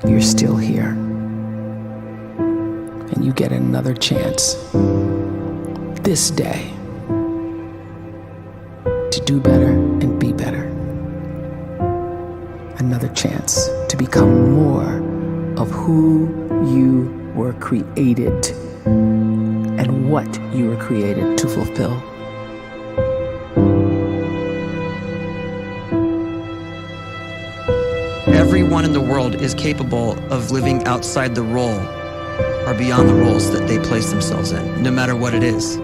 you're still here. And you get another chance this day to do better and be better. Another chance to become more of who you were created and what you were created to fulfill. Everyone in the world is capable of living outside the role or beyond the roles that they place themselves in, no matter what it is.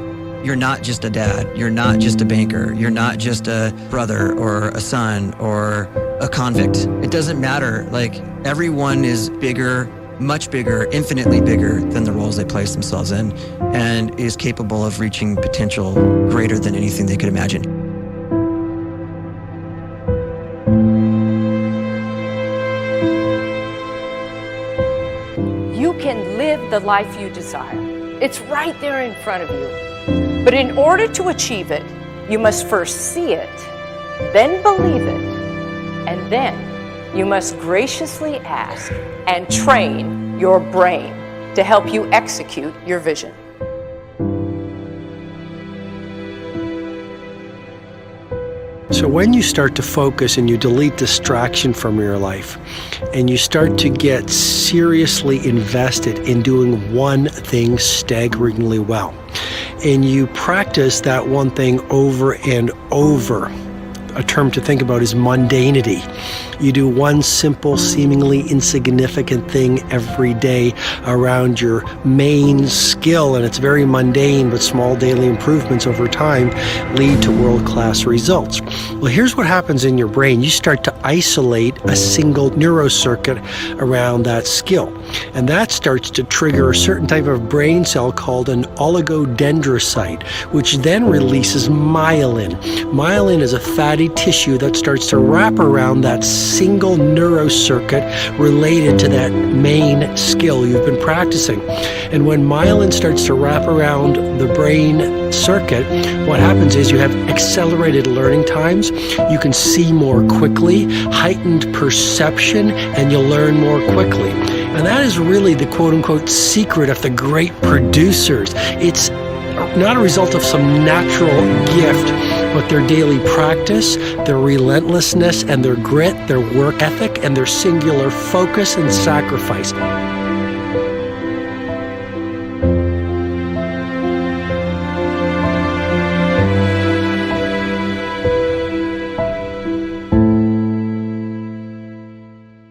You're not just a dad, you're not just a banker, you're not just a brother or a son or a convict. It doesn't matter. Like, everyone is bigger, much bigger, infinitely bigger than the roles they place themselves in, and is capable of reaching potential greater than anything they could imagine. You can live the life you desire. It's right there in front of you. But in order to achieve it, you must first see it, then believe it, and then you must graciously ask and train your brain to help you execute your vision. So when you start to focus and you delete distraction from your life, and you start to get seriously invested in doing one thing staggeringly well, and you practice that one thing over and over, a term to think about is mundanity. You do one simple, seemingly insignificant thing every day around your main skill, and it's very mundane, but small daily improvements over time lead to world-class results. Well, here's what happens in your brain. You start to isolate a single neurocircuit around that skill, and that starts to trigger a certain type of brain cell called an oligodendrocyte, which then releases myelin. Myelin is a fatty tissue that starts to wrap around that single neurocircuit related to that main skill you've been practicing. And when myelin starts to wrap around the brain circuit, what happens is you have accelerated learning times, you can see more quickly, heightened perception, and you'll learn more quickly. And that is really the quote-unquote secret of the great producers. It's not a result of some natural gift, but their daily practice, their relentlessness and their grit, their work ethic, and their singular focus and sacrifice.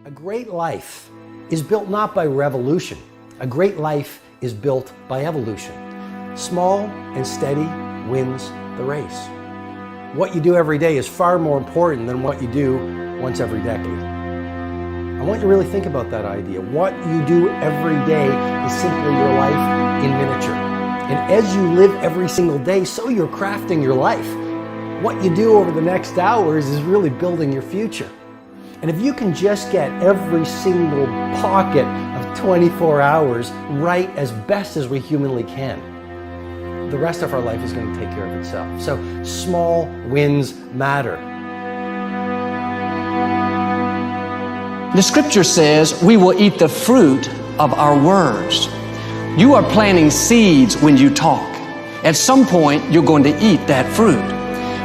A great life is built not by revolution. A great life is built by evolution. Small and steady wins the race. What you do every day is far more important than what you do once every decade. I want you to really think about that idea. What you do every day is simply your life in miniature. And as you live every single day, so you're crafting your life. What you do over the next hours is really building your future. And if you can just get every single pocket of 24 hours right as best as we humanly can, the rest of our life is going to take care of itself. So small wins matter. The scripture says we will eat the fruit of our words. You are planting seeds when you talk. At some point, you're going to eat that fruit.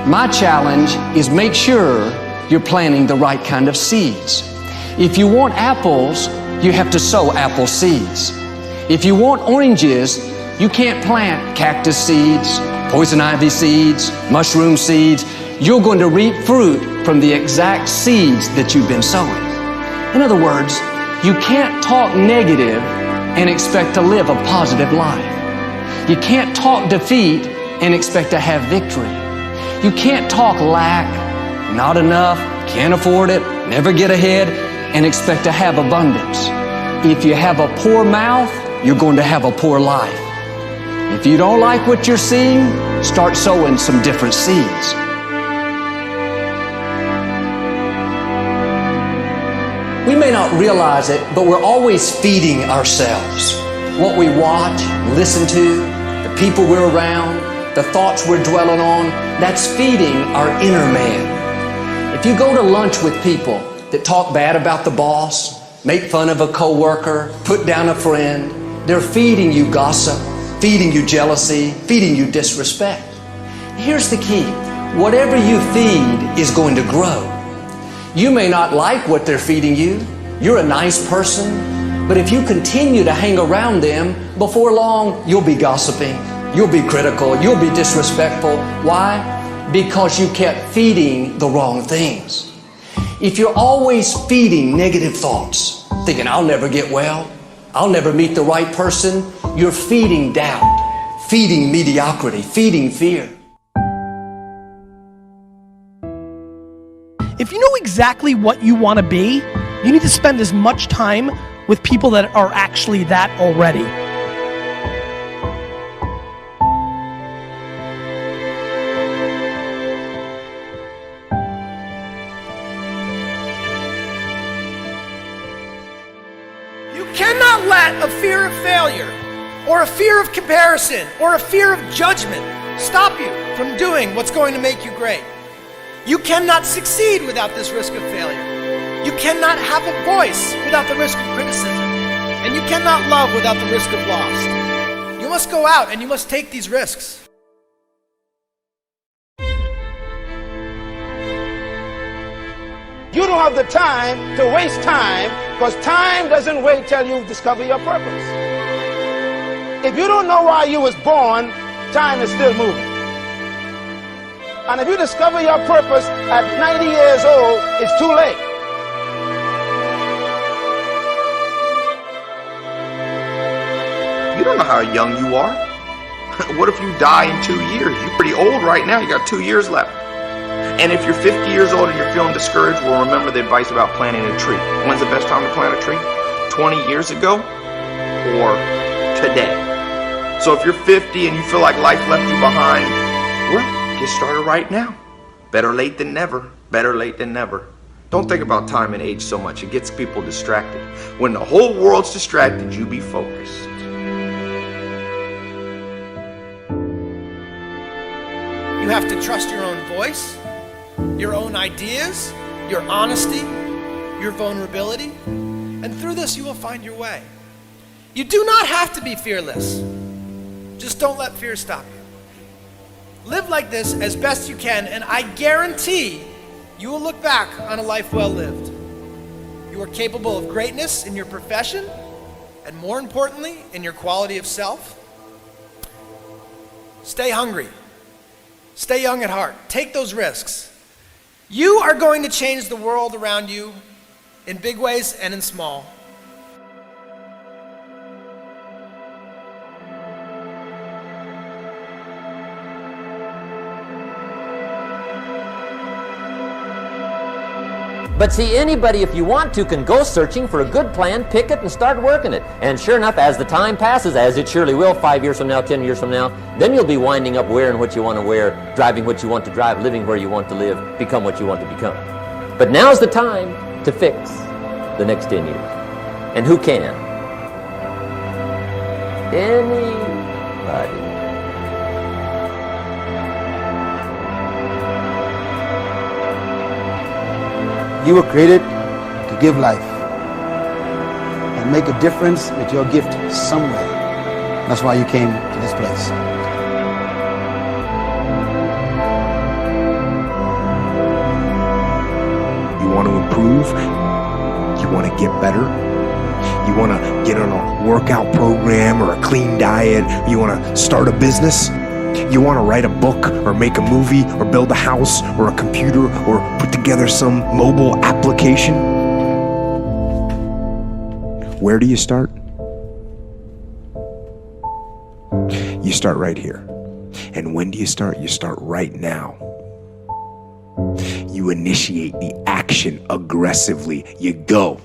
My challenge is make sure you're planting the right kind of seeds. If you want apples, you have to sow apple seeds. If you want oranges, you can't plant cactus seeds, poison ivy seeds, mushroom seeds. You're going to reap fruit from the exact seeds that you've been sowing. In other words, you can't talk negative and expect to live a positive life. You can't talk defeat and expect to have victory. You can't talk lack, not enough, can't afford it, never get ahead, and expect to have abundance. If you have a poor mouth, you're going to have a poor life. If you don't like what you're seeing, start sowing some different seeds. We may not realize it, but we're always feeding ourselves. What we watch, listen to, the people we're around, the thoughts we're dwelling on, that's feeding our inner man. If you go to lunch with people that talk bad about the boss, make fun of a coworker, put down a friend. They're feeding you gossip, feeding you jealousy, feeding you disrespect. Here's the key. Whatever you feed is going to grow. You may not like what they're feeding you. You're a nice person, but if you continue to hang around them, before long, you'll be gossiping, you'll be critical, you'll be disrespectful. Why? Because you kept feeding the wrong things. If you're always feeding negative thoughts, thinking, I'll never get well, I'll never meet the right person, you're feeding doubt, feeding mediocrity, feeding fear. If you know exactly what you want to be, you need to spend as much time with people that are actually that already. You cannot let a fear of failure, or a fear of comparison, or a fear of judgment stop you from doing what's going to make you great. You cannot succeed without this risk of failure. You cannot have a voice without the risk of criticism. And you cannot love without the risk of loss. You must go out and you must take these risks. You don't have the time to waste time, because time doesn't wait till you discover your purpose. If you don't know why you was born, time is still moving. And if you discover your purpose at 90 years old, it's too late. You don't know how young you are. What if you die in 2 years? You're pretty old right now. You got 2 years left. And if you're 50 years old and you're feeling discouraged, well, remember the advice about planting a tree. When's the best time to plant a tree? 20 years ago or today? So if you're 50 and you feel like life left you behind, well, get started right now. Better late than never. Better late than never. Don't think about time and age so much. It gets people distracted. When the whole world's distracted, you be focused. You have to trust your own voice, your own ideas, your honesty, your vulnerability, and through this you will find your way. You do not have to be fearless. Just don't let fear stop you. Live like this as best you can, and I guarantee you will look back on a life well lived. You are capable of greatness in your profession, and more importantly, in your quality of self. Stay hungry. Stay young at heart. Take those risks. You are going to change the world around you in big ways and in small. But see, anybody, if you want to, can go searching for a good plan, pick it, and start working it. And sure enough, as the time passes, as it surely will 5 years from now, 10 years from now, then you'll be winding up wearing what you want to wear, driving what you want to drive, living where you want to live, become what you want to become. But now's the time to fix the next 10 years. And who can? Anybody. You were created to give life and make a difference with your gift somewhere. That's why you came to this place. You want to improve? You want to get better? You want to get on a workout program or a clean diet? You want to start a business? You want to write a book or make a movie or build a house or a computer or put together some mobile application? Where do you start? You start right here. And when do you start? You start right now. You initiate the action aggressively. You go.